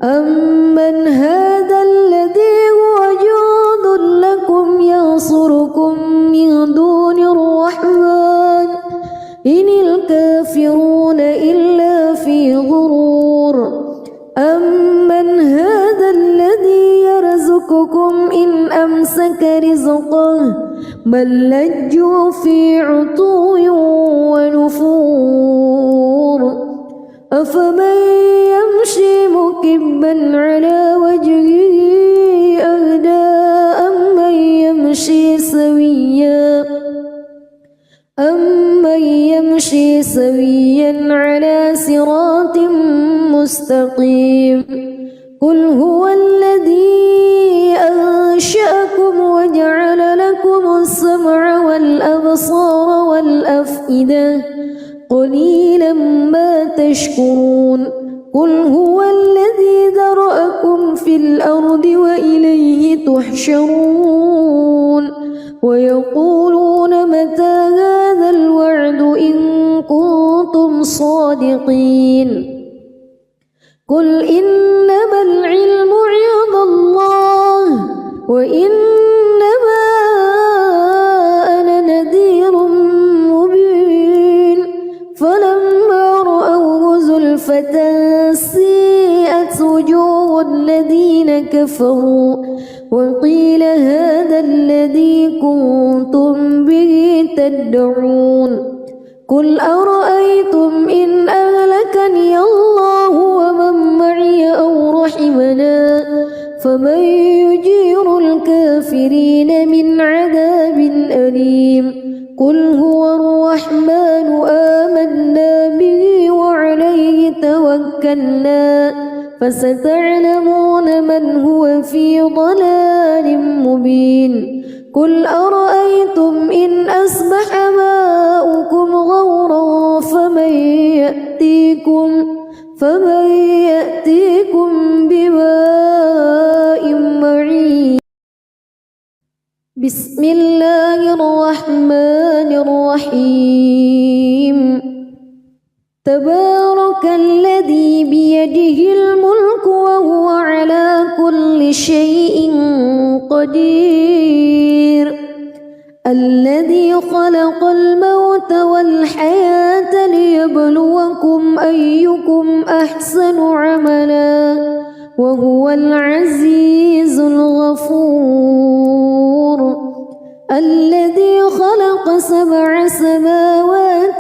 أمن هذا الذي هو جند لكم ينصركم من دون الرحمن إن الكافرون إلا في غرور أمن هذا الذي يرزقكم إن أمسك رزقه بل لجوا في عتو ونفور أفمن يمشي مكبا على وجهه أهدى أمن يمشي سويا على صراط مستقيم قل هو الذي أنشأكم وجعل لكم السمع والأبصار والأفئدة قليلا ما تشكرون قل هو الذي ذرأكم في الأرض وإليه تحشرون ويقولون متى هذا الوعد إن كنتم صادقين قل إنما العلم عند الله وإنما أنا نذير مبين فلما رأوه زلفة سيئت وجوه الذين كفروا وقيل هذا الذي كنتم به تدعون قل أرأيتم إن أهلكني الله ومن معي أو رحمنا فمن يجير الكافرين من عذاب أليم قل هو الرحمن آمنا به وعليه توكلنا فستعلمون من هو في ضلال مبين قل أرأيتم إن أصبح ماؤكم غورا فمن يأتيكم بماء معين. بسم الله الرحمن الرحيم تبارك الذي بيده الملك وهو على كل شيء قدير الذي خلق الموت والحياة ليبلوكم أيكم أحسن عملا وهو العزيز الغفور الذي خلق 7 سماوات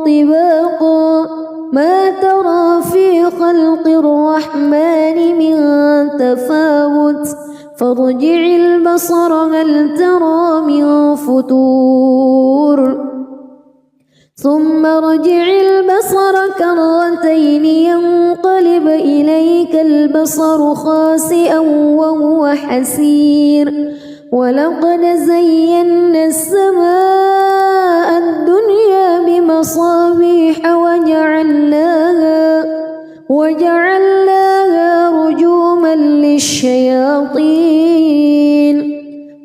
طباقا ما ترى في خلق الرحمن من تفاوت فارجع البصر هل ترى من فطور ثم ارجع البصر كرتين ينقلب إليك البصر خاسئا وهو حسير ولقد زينا السماء الدنيا بمصابيح وجعلناها رجوما للشياطين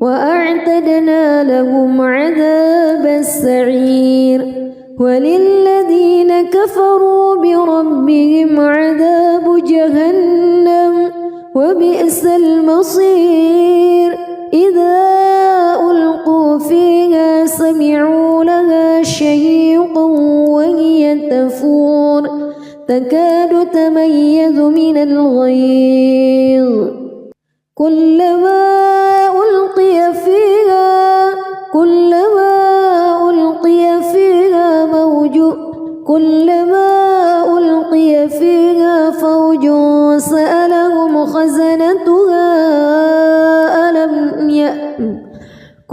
وأعتدنا لهم عذاب السعير وللذين كفروا بربهم عذاب جهنم وبئس المصير إذا ألقوا فيها سمعوا لها شهيقا وهي تفور تكاد تميز من الغيظ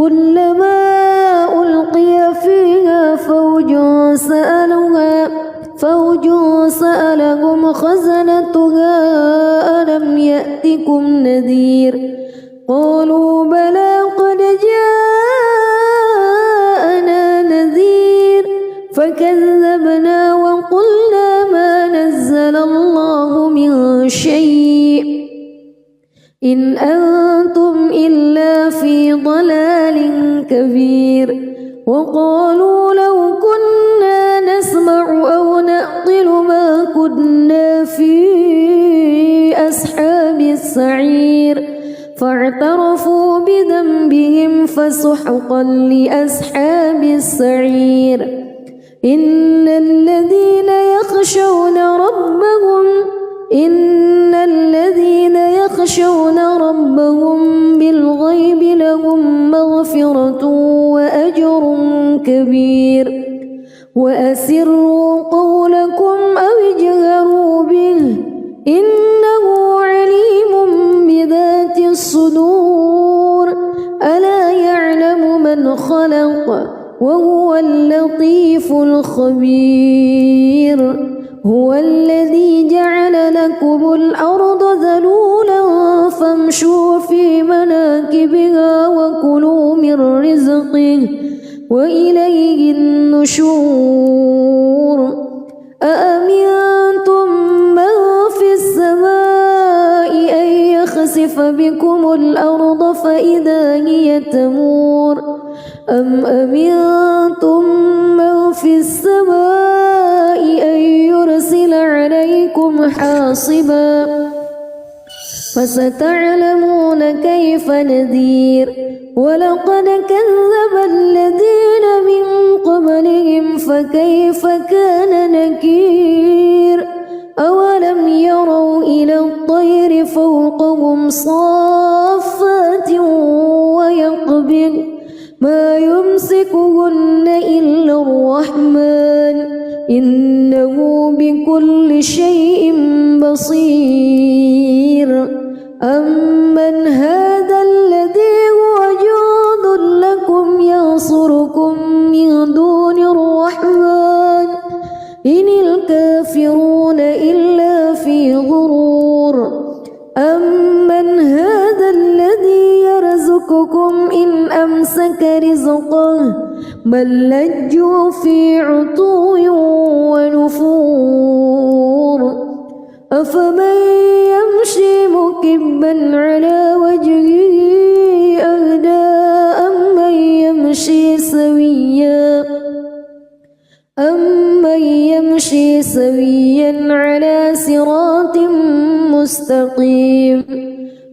كلما ألقي فيها فوج سألهم خزنتها ألم يأتكم نذير قالوا بلى قد جاءنا نذير فكذبنا وقلنا ما نزل الله من شيء إن أنتم إلا في ضلال كبير وقالوا لو كنا نسمع أو نعقل ما كنا في أصحاب السعير فاعترفوا بذنبهم فسحقا لأصحاب السعير إن الذين يخشون ربهم بالغيب لهم مغفرة وأجر كبير وأسروا قولكم أو اجهروا به إنه عليم بذات الصدور ألا يعلم من خلق وهو اللطيف الخبير هو الذي جعل لكم الأرض ذلولا فامشوا في مناكبها وكلوا من رزقه وإليه النشور أأمنتم من في السماء أن يخسف بكم الأرض فإذا هي تمور أم أمنتم من في السماء أن يرسل عليكم حاصبا فستعلمون كيف نذير ولقد كذب الذين من قبلهم فكيف كان نكير أولم يروا إلى الطير فوقهم صافات ويقبض ما يمسكهن إلا الرحمن إنه بكل شيء بصير أمن هذا الذي هو جند لكم ينصركم الرحمن إن الكافرون إلا في غرور أمن هذا الذي يرزقكم إن أمسك رزقه بل لجوا في عتو ونفور أفمن يمشي مكبا على وجهه أهدى أمن يمشي سويا على صراط مستقيم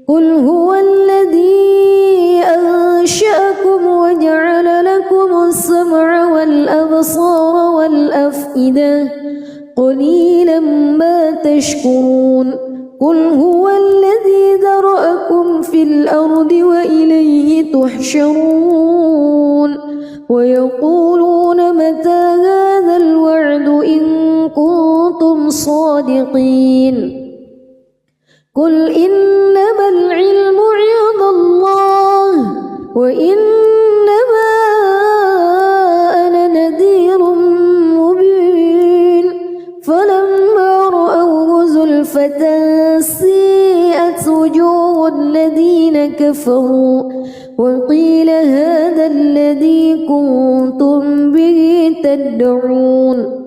قل هو الذي أنشأكم وجعل لكم السمع والأبصار والأفئدة قليلا ما تشكرون قل هو الذي ذرأكم في الأرض وإليه تحشرون ويقولون متى هذا الوعد إن كنتم صادقين قل إنما العلم عند الله وإنما أنا نذير مبين فلما رأوه زلفة سيئت وجوه الذين كفروا وقيل هذا الذي كنتم به تدعون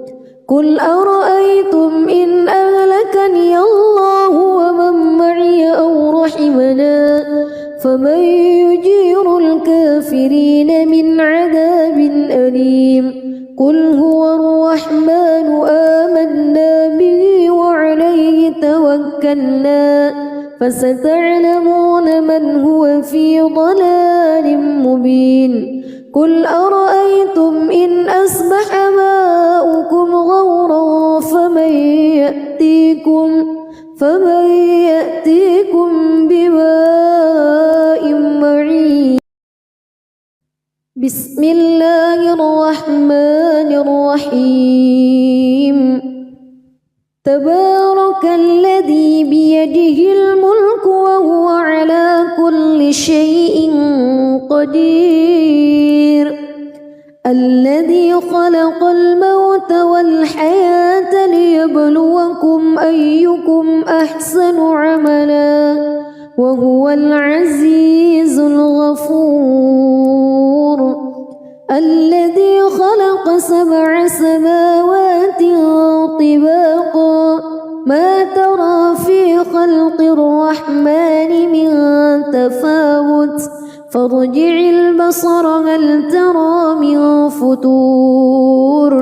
قل أرأيتم إن أهلكني الله ومن معي أو رحمنا فمن يجير الكافرين من عذاب أليم قل هو الرحمن آمنا به وعليه توكلنا فستعلمون من هو في ضلال مبين قل أرأيتم إن أصبح ماؤكم غورا فمن يأتيكم بماء معين بسم الله الرحمن الرحيم تبارك الذي بيده الملك وهو على كل شيء قدير الذي خلق الموت والحياة ليبلوكم أيكم أحسن عملا وهو العزيز الغفور الذي خلق 7 سماوات طباقا ما ترى في خلق الرحمن من تفاوت فارجع البصر هل ترى من فتور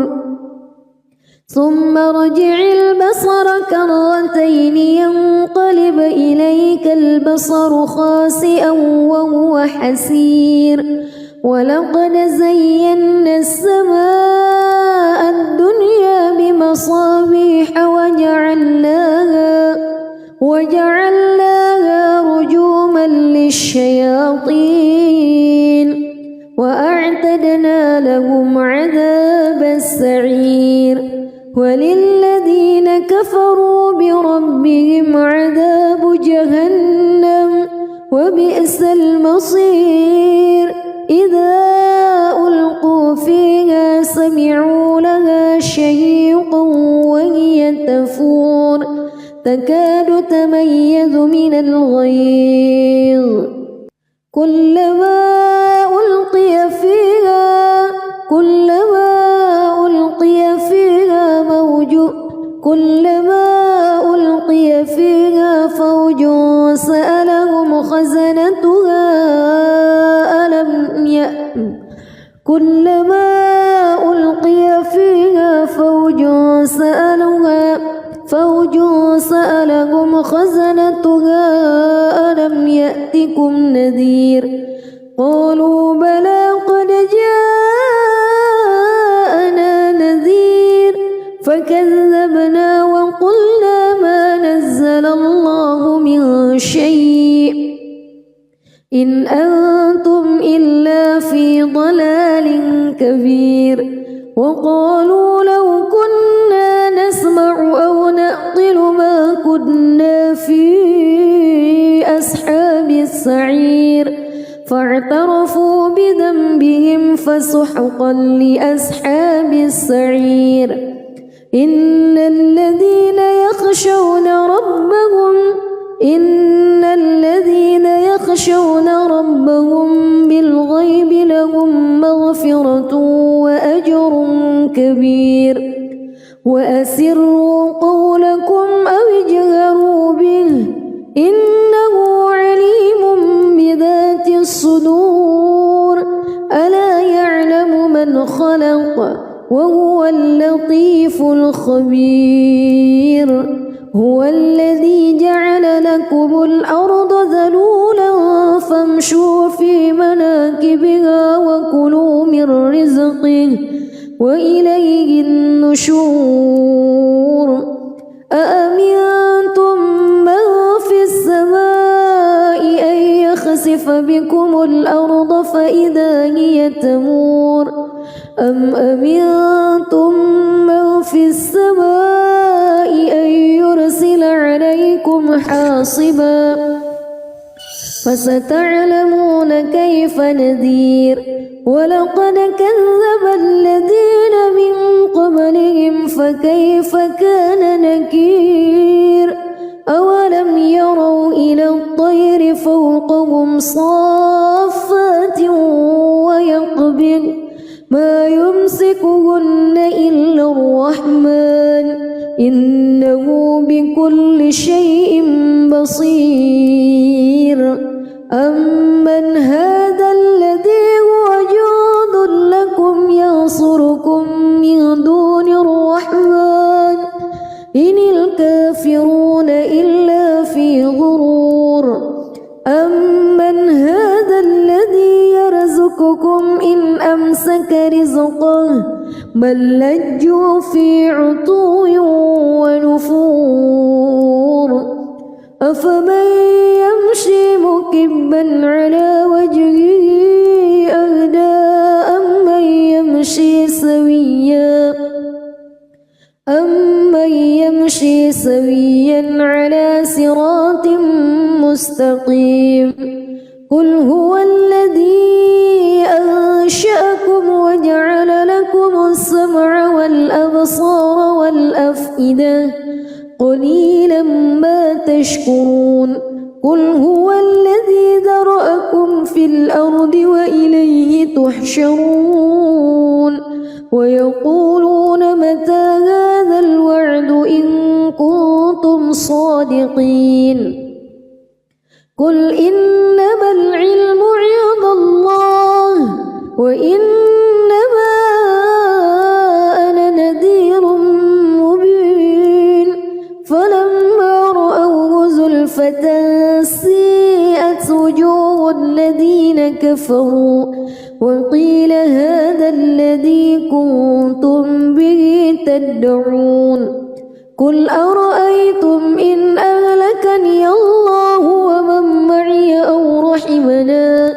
ثم ارجع البصر كرتين ينقلب إليك البصر خاسئا وهو حسير ولقد زينا السماء الدنيا بمصابيح وجعلناها رجوما للشياطين وأعتدنا لهم عذاب السعير وللذين كفروا بربهم عذاب جهنم وبئس المصير إذا ألقوا فيها سمعوا لها شهيقا وهي تفور تكاد تميز من الغيظ كلما ألقي فيها فوج سألهم خزنتها ألم يأتكم نذير قالوا بلى قد جاءنا نذير فكذبنا وقلنا ما نزل الله من شيء إن أنتم إلا في ضلال كبير وقالوا لو كنا نسمع أو نعقل ما كنا في أصحاب السعير فاعترفوا بذنبهم فسحقا لأصحاب السعير إن الذين يخشون ربهم بالغيب لهم مغفرة وأجر كبير وأسروا قولكم أو اجهروا به إنه عليم بذات الصدور ألا يعلم من خلق وهو اللطيف الخبير هو الذي جعل لكم الأرض ذلولا فامشوا في مناكبها وكلوا من رزقه وإليه النشور أأمنتم من في السماء أن يخسف بكم الأرض فإذا هي تمور أم أمنتم من في السماء أن يرسل عليكم حاصبا فستعلمون كيف نذير ولقد كذب الذين من قبلهم فكيف كان نكير أولم يروا إلى الطير فوقهم صافات ويقبض ما يمسكهن إلا الرحمن إنه بكل شيء بصير أمن هذا الذي هو جند لكم ينصركم من دون الرحمن إن الكافرون إلا في غرور أمن هذا الذي يرزقكم إن أمسك رزقه بل لجوا في عتو ونفور أفمن يمشي مكبا على وجهه أهدى أمن يمشي سويا على صراط مستقيم قل هو الذي أنشأكم وجعل لكم السمع والأبصار والأفئدة قليلا ما تشكرون قل هو الذي ذرأكم في الأرض وإليه تحشرون ويقولون متى هذا الوعد إن كنتم صادقين قل إنما العلم عند الله وإنما أنا نذير مبين فلما رأوه زلفة سيئت وجوه الذين كفروا وقيل هذا الذي كنتم به تدعون قل أرأيتم إن أهلكني الله ومن معي أو رحمنا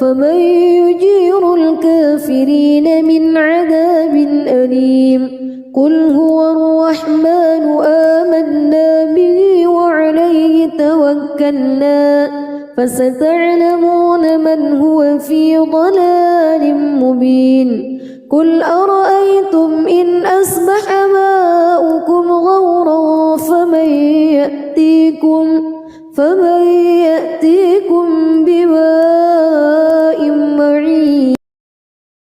فمن يجير الكافرين من عذاب أليم قل هو الرحمن آمنا به وعليه توكلنا فستعلمون من هو في ضلال مبين قل أرأيتم إن أصبح ماؤكم غورا فمن يأتيكم